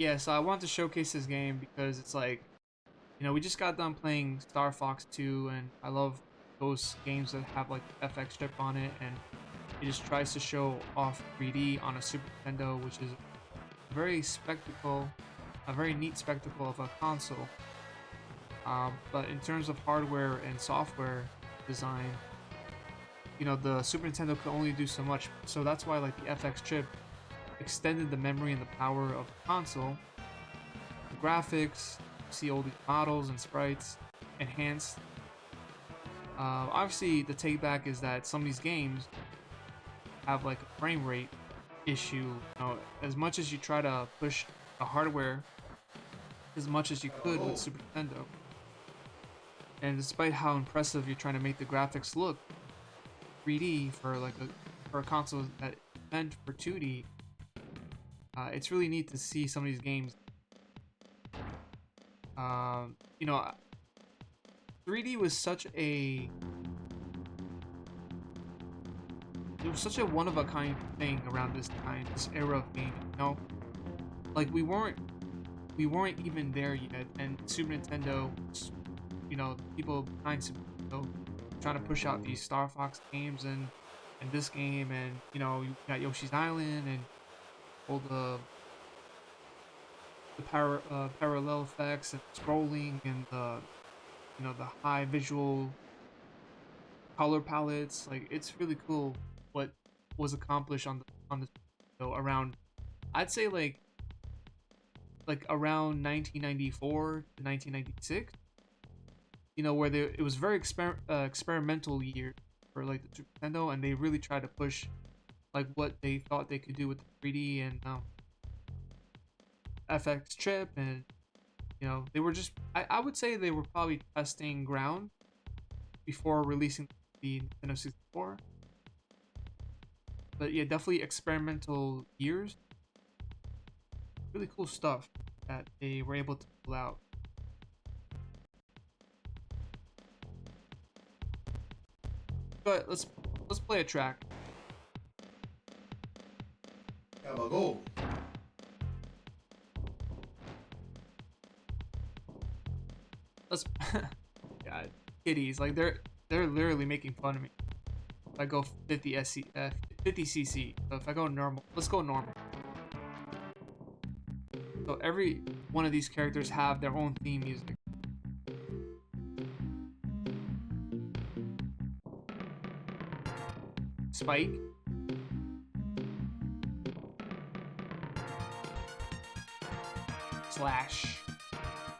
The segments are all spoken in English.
Yeah, so I want to showcase this game because it's like, we just got done playing Star Fox 2, and I love those games that have like the FX chip on it, and it just tries to show off 3D on a Super Nintendo, which is a very neat spectacle of a console. But in terms of hardware and software design, the Super Nintendo could only do so much. So that's why like the FX chip extended the memory and the power of the console. The graphics, you see all these models and sprites enhanced. Obviously, the take back is that some of these games have like a frame rate issue. As much as you try to push the hardware as much as you could with Super Nintendo, and despite how impressive you're trying to make the graphics look, 3D for a console that is meant for 2D, it's really neat to see some of these games. Um, you know, 3D was such a one of a kind thing around this time, this era of gaming. Like we weren't even there yet, and Super Nintendo, people behind Super Nintendo trying to push out these Star Fox games and this game, and you got Yoshi's Island and all the parallel effects and scrolling and the high visual color palettes. Like, it's really cool what was accomplished on the show around, I'd say, like around 1994 to 1996. Where it was very experimental year for like the Super Nintendo, and they really tried to push like what they thought they could do with the 3D and FX chip, and they were just, I would say they were probably testing ground before releasing the Nintendo 64. But yeah, definitely experimental years. Really cool stuff that they were able to pull out. But let's play a track. Have a go. Let's yeah, kitties, like they're literally making fun of me. If I go 50 cc. So if I go normal, let's go normal. So every one of these characters have their own theme music. Spike, Slash,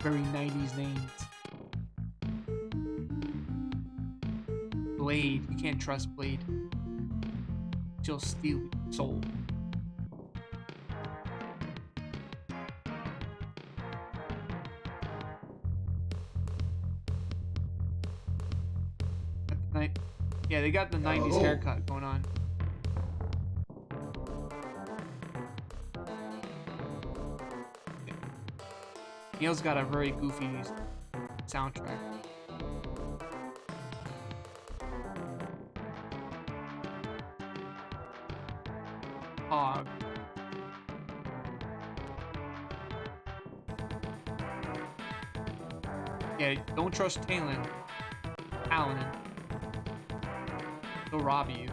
very 90s names. Blade, you can't trust Blade. She'll steal your soul. Yeah, they got the 90s haircut going on. Neil's got a very goofy soundtrack. Hog. Yeah, don't trust Talon. He'll rob you.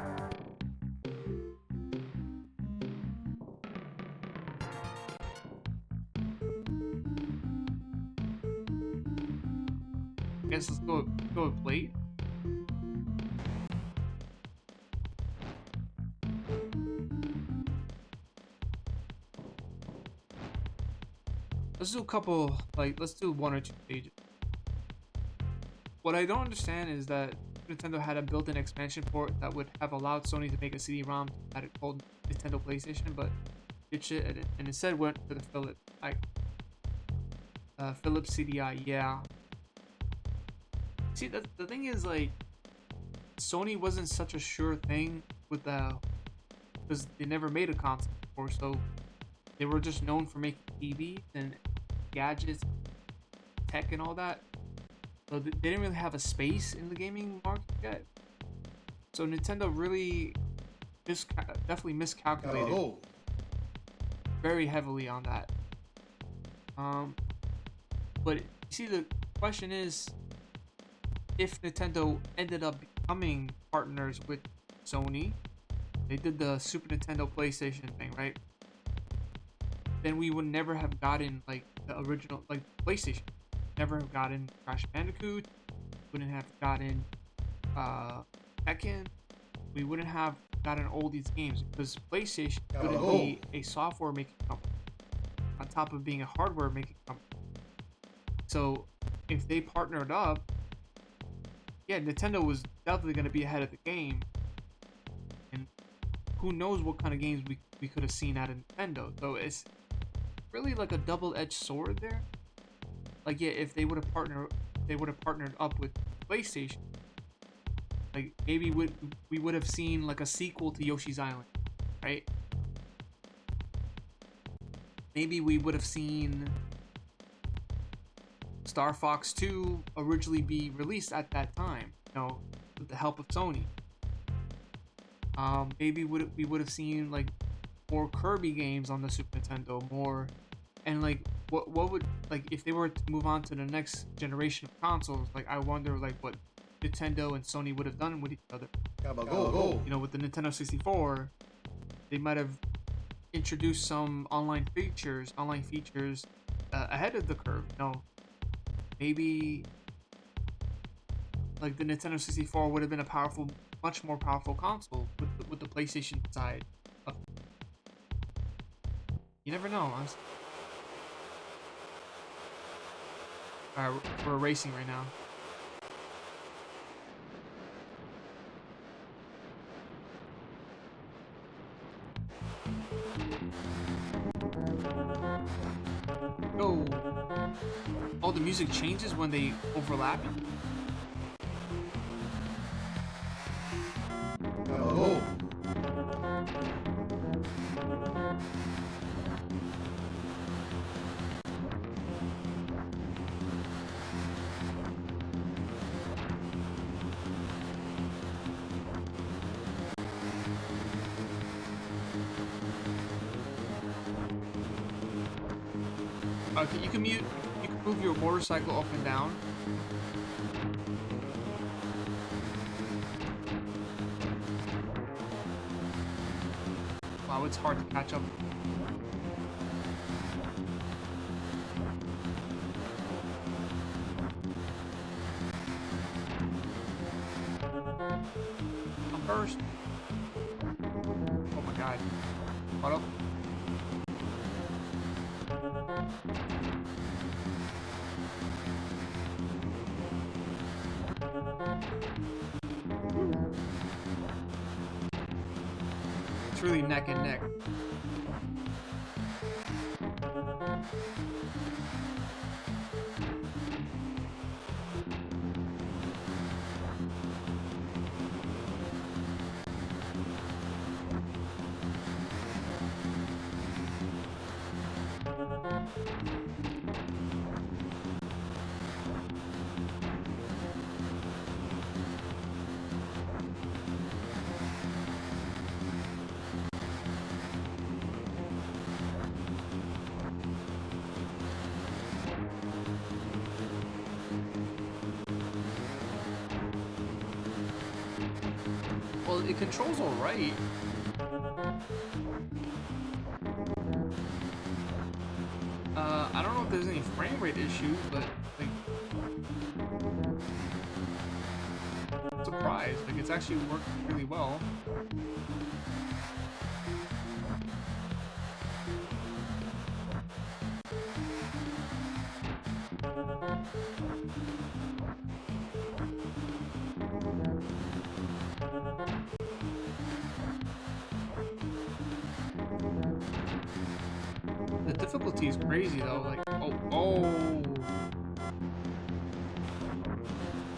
I guess let's go with Blade. Let's do a couple, let's do one or two stages. What I don't understand is that Nintendo had a built-in expansion port that would have allowed Sony to make a CD-ROM that it called Nintendo PlayStation, but ditched it and instead went to the Philips CDI. Yeah. See, the thing is, like, Sony wasn't such a sure thing with because they never made a console before, so they were just known for making TVs and gadgets, tech, and all that. So they didn't really have a space in the gaming market yet. So Nintendo really definitely miscalculated very heavily on that. Um, but you see, the question is, if Nintendo ended up becoming partners with Sony, they did the Super Nintendo PlayStation thing, right? Then we would never have gotten like the original, like PlayStation. Never have gotten Crash Bandicoot. Wouldn't have gotten uh, Tekken. We wouldn't have gotten all these games because PlayStation wouldn't be a software making company on top of being a hardware making company. So if they partnered up, yeah, Nintendo was definitely going to be ahead of the game, and who knows what kind of games we could have seen out of Nintendo. So it's really like a double-edged sword there. Like, yeah, if they would have partnered up with PlayStation. Like, maybe we would have seen like a sequel to Yoshi's Island, right? Maybe we would have seen Star Fox 2 originally be released at that time, with the help of Sony. Maybe we would have seen like more Kirby games on the Super Nintendo, more, and like what would, like, if they were to move on to the next generation of consoles, like I wonder like what Nintendo and Sony would have done with each other. With the Nintendo 64, they might have introduced some online features ahead of the curve. Maybe like the Nintendo 64 would have been much more powerful console with the PlayStation side. You never know, honestly. Alright, we're racing right now. Go! Oh, the music changes when they overlap? Go. Okay, you can move your motorcycle up and down. Wow, it's hard to catch up. I'm first. Oh my god. Caught up. It's really neck and neck. Well, it controls alright. I don't know if there's any frame rate issues, but like, I'm surprised. Like, it's actually worked really well. The difficulty is crazy though. Like, oh!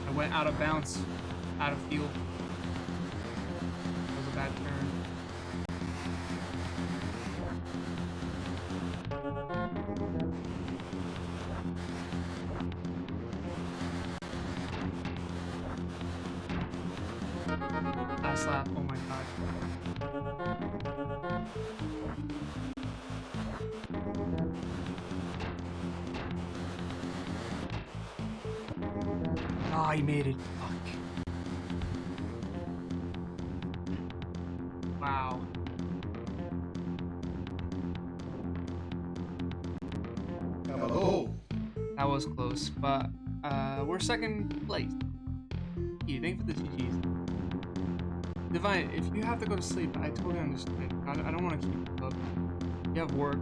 I went out of bounds, out of field. That was a bad turn. Last lap. Oh my god. Oh, he made it. Fuck. Wow. Got my goal. That was close, but we're second place. Thank you for the GG's. Divine, if you have to go to sleep, I totally understand. I don't want to keep you up. You have work.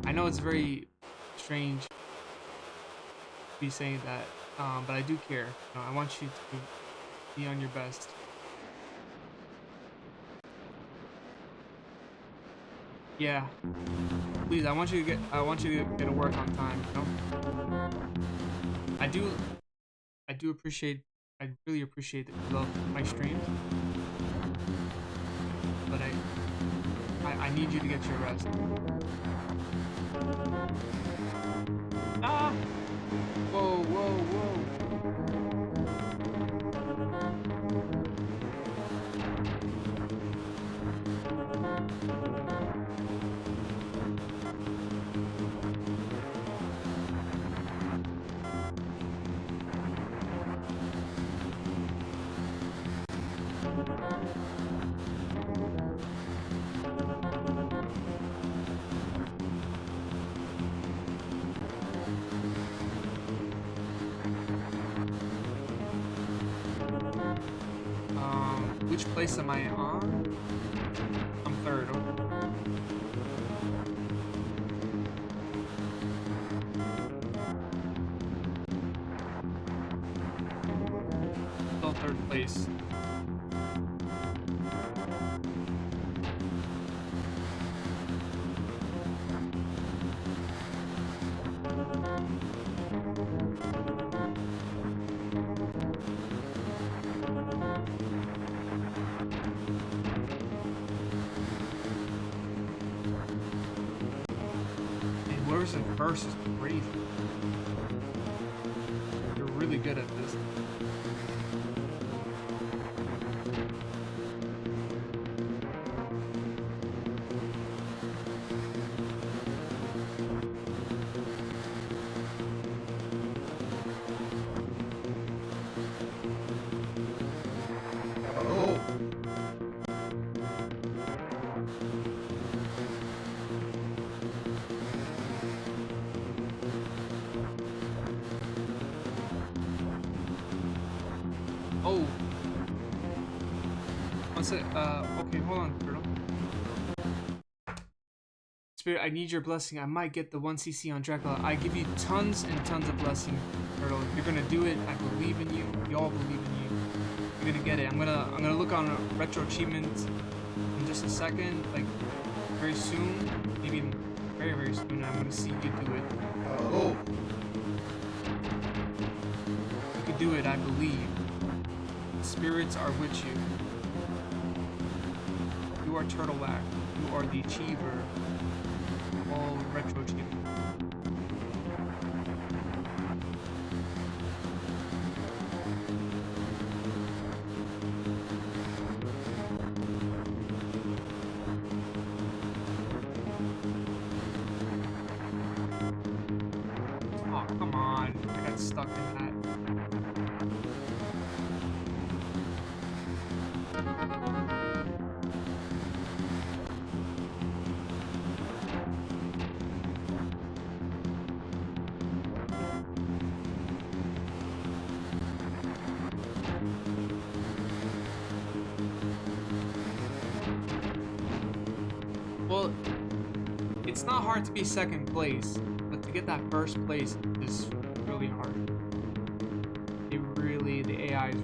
I know it's very strange to be saying that, but I do care. I want you to be on your best. Yeah. Please, I want you to get to work on time, you know? I do appreciate, I really appreciate that you love my streams, but I need you to get your rest. Ah! Whoa, whoa, whoa. Which place am I on? I'm third. Still third place. Whoever's in first is crazy. You're really good at this. Oh. Okay, hold on, Turtle. Spirit, I need your blessing. I might get the 1cc on Dracula. I give you tons and tons of blessing, Turtle. You're gonna do it. I believe in you. Y'all believe in you. You're gonna get it. I'm gonna look on retro achievements in just a second, like very soon, maybe very, very soon. I'm gonna see you do it. Oh. You can do it, I believe. Spirits are with you. You are Turtlewack. You are the achiever of all retro achievements. Oh, come on. I got stuck in that. Well, it's not hard to be second place, but to get that first place is really hard. The AI is